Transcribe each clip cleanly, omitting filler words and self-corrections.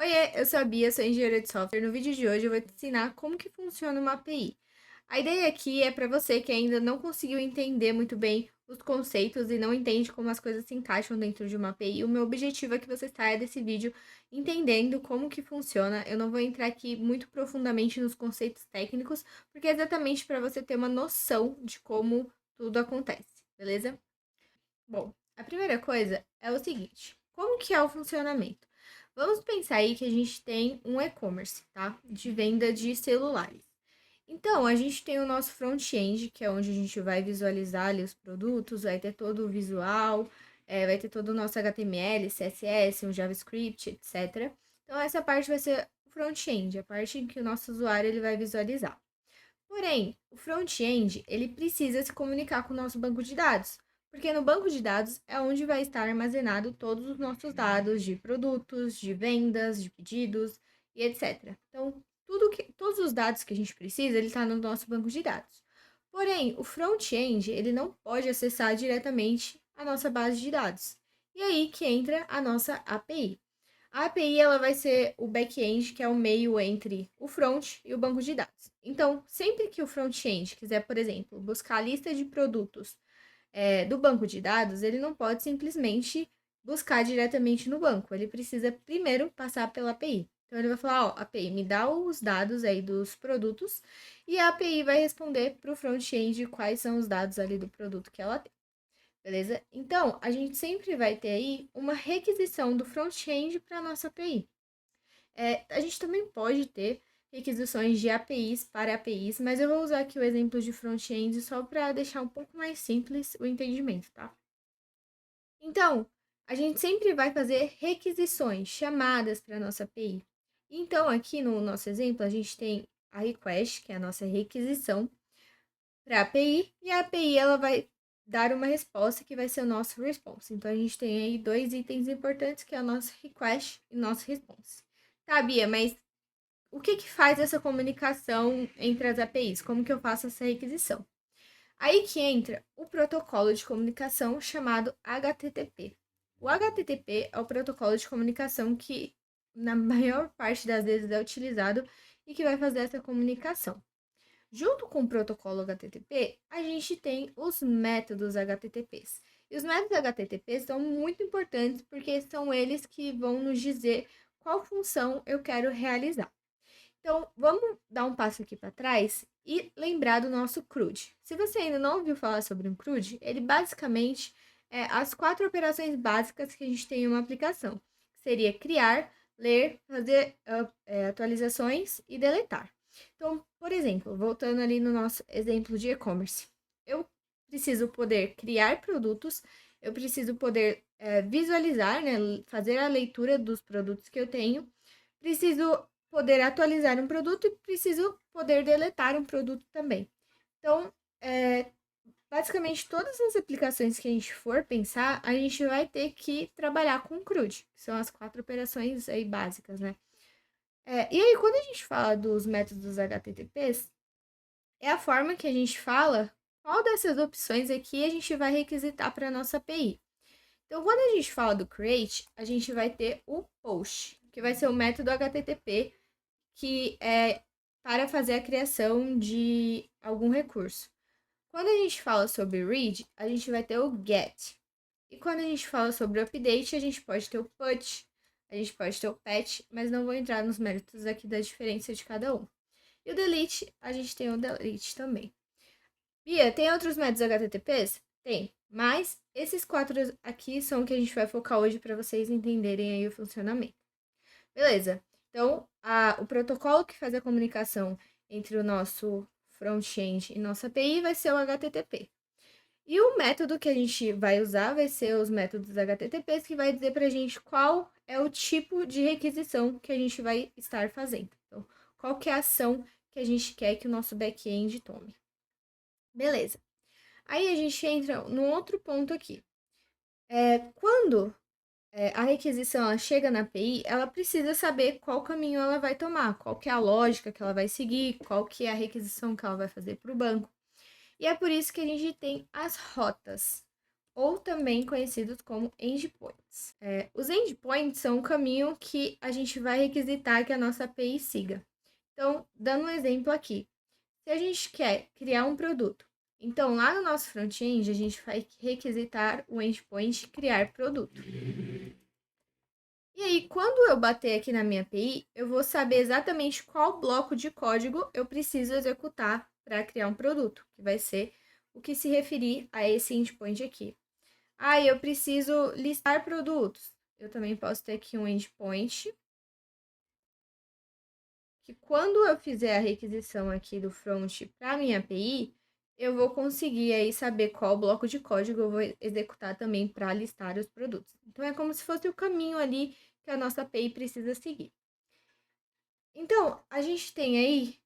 Oiê, eu sou a Bia, sou engenheira de software. No vídeo de hoje eu vou te ensinar como que funciona uma API. A ideia aqui é para você que ainda não conseguiu entender muito bem os conceitos e não entende como as coisas se encaixam dentro de uma API. O meu objetivo é que você saia desse vídeo entendendo como que funciona. Eu não vou entrar aqui muito profundamente nos conceitos técnicos, porque é exatamente para você ter uma noção de como tudo acontece, beleza? Bom, a primeira coisa é o seguinte: como que é o funcionamento? Vamos pensar aí que a gente tem um e-commerce, tá? De venda de celulares. Então, a gente tem o nosso front-end, que é onde a gente vai visualizar ali os produtos, vai ter todo o visual, vai ter todo o nosso HTML, CSS, um JavaScript, etc. Então, essa parte vai ser o front-end, a parte em que o nosso usuário ele vai visualizar. Porém, o front-end, ele precisa se comunicar com o nosso banco de dados, porque no banco de dados é onde vai estar armazenado todos os nossos dados de produtos, de vendas, de pedidos e etc. Então, todos os dados que a gente precisa, ele está no nosso banco de dados. Porém, o front-end, ele não pode acessar diretamente a nossa base de dados. E aí que entra a nossa API. A API ela vai ser o back-end, que é o meio entre o front e o banco de dados. Então, sempre que o front-end quiser, por exemplo, buscar a lista de produtos do banco de dados, ele não pode simplesmente buscar diretamente no banco. Ele precisa primeiro passar pela API. Então, ele vai falar, ó, API, me dá os dados aí dos produtos, e a API vai responder para o front-end quais são os dados ali do produto que ela tem. Beleza? Então, a gente sempre vai ter aí uma requisição do front-end para a nossa API. A gente também pode ter requisições de APIs para APIs, mas eu vou usar aqui o exemplo de front-end só para deixar um pouco mais simples o entendimento, tá? Então, a gente sempre vai fazer requisições, chamadas para a nossa API. Então, aqui no nosso exemplo, a gente tem a request, que é a nossa requisição, para a API, e a API ela vai dar uma resposta que vai ser o nosso response. Então, a gente tem aí dois itens importantes, que é o nosso request e o nosso response. Tá, Bia, mas o que que faz essa comunicação entre as APIs? Como que eu faço essa requisição? Aí que entra o protocolo de comunicação chamado HTTP. O HTTP é o protocolo de comunicação que, na maior parte das vezes, é utilizado e que vai fazer essa comunicação. Junto com o protocolo HTTP, a gente tem os métodos HTTPs. E os métodos HTTP são muito importantes porque são eles que vão nos dizer qual função eu quero realizar. Então, vamos dar um passo aqui para trás e lembrar do nosso CRUD. Se você ainda não ouviu falar sobre um CRUD, ele basicamente é as 4 operações básicas que a gente tem em uma aplicação. Que seria criar, ler, fazer atualizações e deletar. Então, por exemplo, voltando ali no nosso exemplo de e-commerce, eu preciso poder criar produtos, eu preciso poder visualizar, né, fazer a leitura dos produtos que eu tenho, preciso poder atualizar um produto e preciso poder deletar um produto também. Então, basicamente, todas as aplicações que a gente for pensar, a gente vai ter que trabalhar com o CRUD, que são as 4 operações aí básicas, né? E aí, quando a gente fala dos métodos HTTPs, é a forma que a gente fala qual dessas opções aqui a gente vai requisitar para a nossa API. Então, quando a gente fala do create, a gente vai ter o post, que vai ser o método HTTP que é para fazer a criação de algum recurso. Quando a gente fala sobre read, a gente vai ter o get. E quando a gente fala sobre update, a gente pode ter o put, a gente pode ter o patch, mas não vou entrar nos méritos aqui da diferença de cada um. E o delete, a gente tem o delete também. Bia, tem outros métodos HTTPs? Tem, mas esses 4 aqui são o que a gente vai focar hoje para vocês entenderem aí o funcionamento. Beleza. Então, o protocolo que faz a comunicação entre o nosso front-end e nossa API vai ser o HTTP. E o método que a gente vai usar vai ser os métodos HTTPs, que vai dizer para a gente qual é o tipo de requisição que a gente vai estar fazendo. Então, qual que é a ação que a gente quer que o nosso back-end tome. Beleza. Aí a gente entra num outro ponto aqui. Quando a requisição ela chega na API, ela precisa saber qual caminho ela vai tomar, qual que é a lógica que ela vai seguir, qual que é a requisição que ela vai fazer para o banco. E é por isso que a gente tem as rotas. ou também conhecidos como endpoints. Os endpoints são o caminho que a gente vai requisitar que a nossa API siga. Então, dando um exemplo aqui, se a gente quer criar um produto, então lá no nosso front-end a gente vai requisitar o endpoint criar produto. E aí, quando eu bater aqui na minha API, eu vou saber exatamente qual bloco de código eu preciso executar para criar um produto, que vai ser o que se referir a esse endpoint aqui. Ah, eu preciso listar produtos. Eu também posso ter aqui um endpoint, que quando eu fizer a requisição aqui do front para minha API, eu vou conseguir aí saber qual bloco de código eu vou executar também para listar os produtos. Então, é como se fosse o caminho ali que a nossa API precisa seguir. Então, a gente tem aí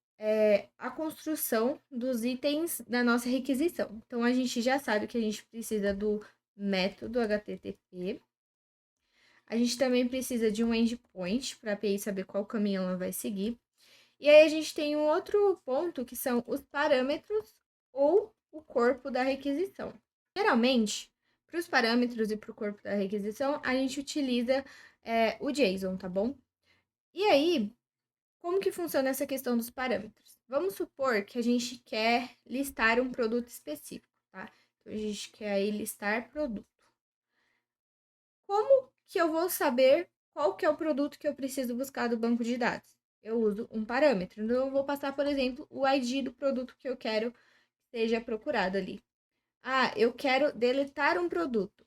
a construção dos itens da nossa requisição. Então, a gente já sabe que a gente precisa do método HTTP. A gente também precisa de um endpoint para a API saber qual caminho ela vai seguir. E aí, a gente tem um outro ponto que são os parâmetros ou o corpo da requisição. Geralmente, para os parâmetros e para o corpo da requisição, a gente utiliza o JSON, tá bom? E aí, como que funciona essa questão dos parâmetros? Vamos supor que a gente quer listar um produto específico, tá? Então, a gente quer aí listar produto. Como que eu vou saber qual que é o produto que eu preciso buscar do banco de dados? Eu uso um parâmetro. Então, eu vou passar, por exemplo, o ID do produto que eu quero que seja procurado ali. Ah, eu quero deletar um produto.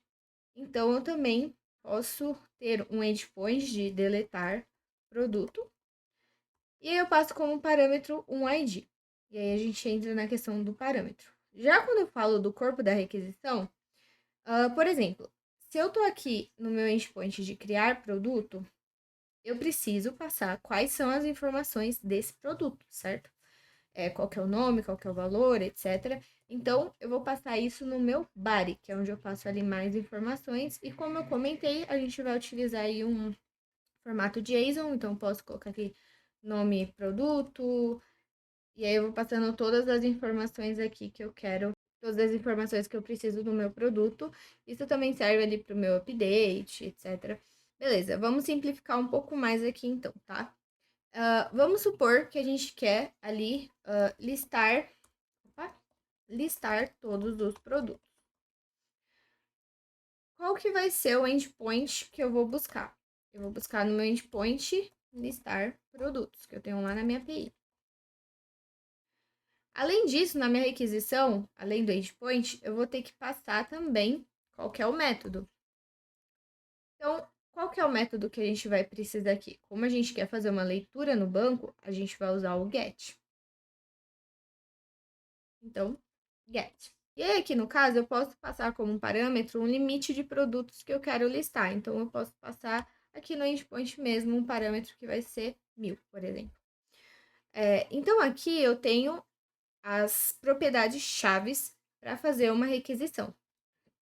Então, eu também posso ter um endpoint de deletar produto. E aí eu passo como parâmetro um ID. E aí a gente entra na questão do parâmetro. Já quando eu falo do corpo da requisição, por exemplo, se eu estou aqui no meu endpoint de criar produto, eu preciso passar quais são as informações desse produto, certo? Qual que é o nome, qual que é o valor, etc. Então, eu vou passar isso no meu body, que é onde eu passo ali mais informações. E como eu comentei, a gente vai utilizar aí um formato JSON, então posso colocar aqui nome produto, e aí eu vou passando todas as informações aqui que eu quero, todas as informações que eu preciso do meu produto. Isso também serve ali para o meu update, etc. Beleza, vamos simplificar um pouco mais aqui então, tá? Vamos supor que a gente quer ali listar todos os produtos. Qual que vai ser o endpoint que eu vou buscar? Eu vou buscar no meu endpoint listar produtos, que eu tenho lá na minha API. Além disso, na minha requisição, além do endpoint, eu vou ter que passar também qual que é o método. Então, qual que é o método que a gente vai precisar aqui? Como a gente quer fazer uma leitura no banco, a gente vai usar o get. Então, get. E aí, aqui no caso, eu posso passar como parâmetro um limite de produtos que eu quero listar. Então, eu posso passar aqui no endpoint mesmo um parâmetro que vai ser 1000, por exemplo. Então, aqui eu tenho as propriedades chaves para fazer uma requisição.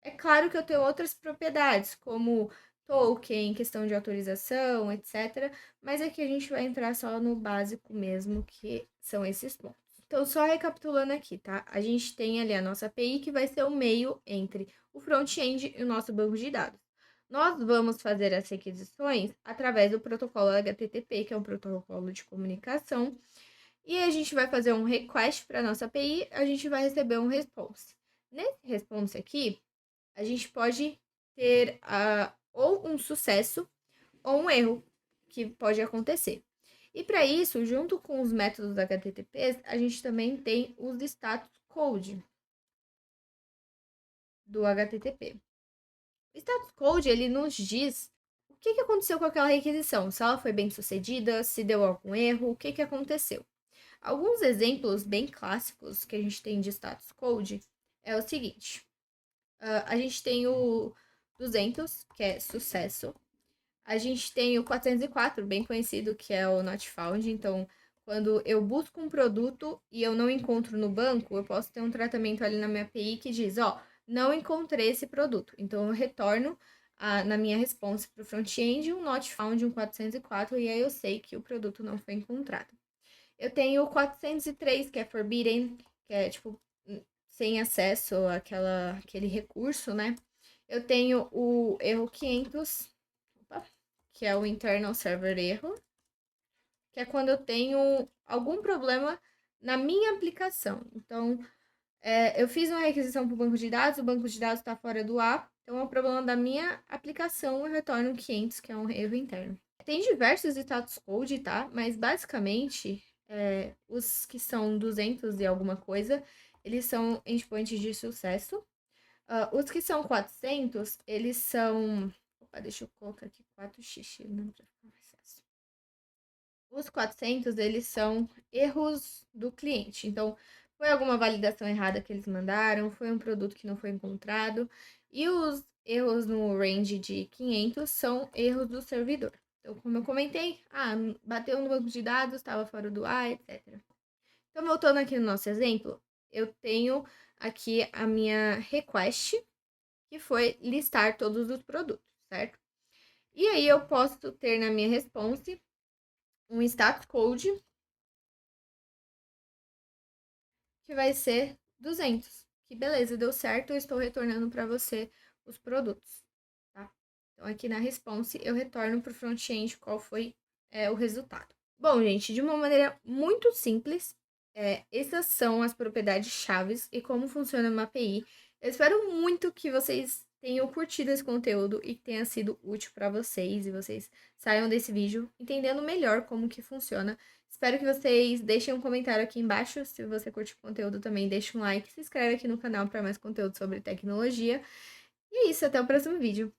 É claro que eu tenho outras propriedades, como token, questão de autorização, etc. Mas aqui a gente vai entrar só no básico mesmo, que são esses pontos. Então, só recapitulando aqui, tá? A gente tem ali a nossa API, que vai ser o meio entre o front-end e o nosso banco de dados. Nós vamos fazer as requisições através do protocolo HTTP, que é um protocolo de comunicação, e a gente vai fazer um request para a nossa API, a gente vai receber um response. Nesse response aqui, a gente pode ter ou um sucesso ou um erro que pode acontecer. E para isso, junto com os métodos HTTP, a gente também tem os status code do HTTP. O status code, ele nos diz o que aconteceu com aquela requisição, se ela foi bem sucedida, se deu algum erro, o que aconteceu. Alguns exemplos bem clássicos que a gente tem de status code é o seguinte. A gente tem o 200, que é sucesso. A gente tem o 404, bem conhecido, que é o not found. Então, quando eu busco um produto e eu não encontro no banco, eu posso ter um tratamento ali na minha API que diz, não encontrei esse produto. Então, eu retorno na minha resposta para o front-end um not found, um 404, e aí eu sei que o produto não foi encontrado. Eu tenho o 403, que é forbidden, que é tipo, sem acesso àquele recurso, né? Eu tenho o erro 500, opa, que é o internal server erro, que é quando eu tenho algum problema na minha aplicação. Então, eu fiz uma requisição para o banco de dados, o banco de dados está fora do ar, então é um problema da minha aplicação, eu retorno 500, que é um erro interno. Tem diversos status code, tá? Mas basicamente, os que são 200 e alguma coisa, eles são endpoints de sucesso. Os que são 400, eles são... Opa, deixa eu colocar aqui 4x, né, pra ficar mais fácil. Os 400, eles são erros do cliente. Então, foi alguma validação errada que eles mandaram, foi um produto que não foi encontrado. E os erros no range de 500 são erros do servidor. Então, como eu comentei, bateu no banco de dados, estava fora do ar, etc. Então, voltando aqui no nosso exemplo, eu tenho aqui a minha request, que foi listar todos os produtos, certo? E aí, eu posso ter na minha response um status code que vai ser 200. Que beleza, deu certo, eu estou retornando para você os produtos, tá? Então, aqui na response, eu retorno para o front-end qual foi o resultado. Bom, gente, de uma maneira muito simples, essas são as propriedades chaves e como funciona uma API. Eu espero muito que vocês tenham curtido esse conteúdo e que tenha sido útil para vocês e vocês saiam desse vídeo entendendo melhor como que funciona. Espero que vocês deixem um comentário aqui embaixo. Se você curte o conteúdo também, deixa um like, se inscreve aqui no canal para mais conteúdo sobre tecnologia. E é isso, até o próximo vídeo.